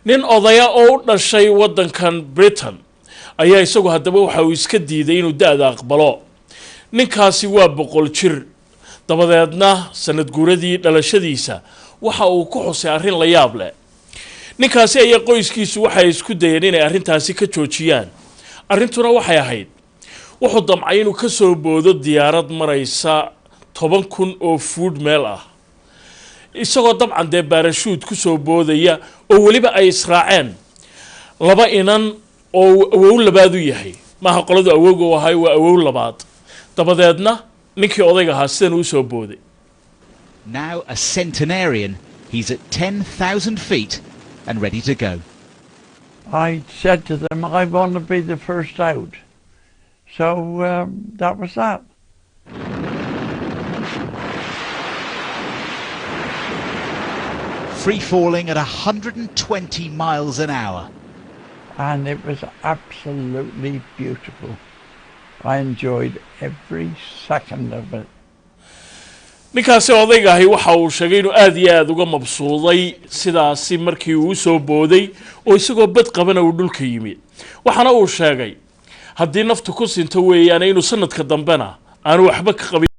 nin odaya oo u dhashay waddankan Britain ayaa isagu haddaba waxa uu iska diiday inuu da'da aqbalo ninkaasi waa 100 jir dabadeedna sanad guuradii dhalashadiisa waxa uu ku xusay arrin la yaab leh ninkaasi ayaa qoyskiisu waxay isku dayeen inay arrintaasi ka joojiyaan arrintuna waxay ahayd wuxuu damcay inuu ka soo boodo diyaarad maraysa 10,000 oo food meel ah isagoo dabcan dee baarashuud ku soo boodaya oo waliba ay israaceen laba inan oo awow labaad u yahay maaha qoladu awowga u ahay waa awow labaad dabadeedna ninkii odayga ahaa sidan uu soo booday. Now a centenarian, he's at 10,000 feet and ready to go. I said to them, I want to be the first out. So that was that. Free falling at 120 miles an hour. And it was absolutely beautiful. I enjoyed every second of it. ninkaasi odayga ahi waxa uu sheegay inuu aad iyo aad uga mabsuuday sidaasi markii uu soo booday oo isagoo bad qabana uu dhulka yimid waxana uu sheegay haddii naftu ku sinto weeyaan inuu sanadka dambena aanu waxba ka qabin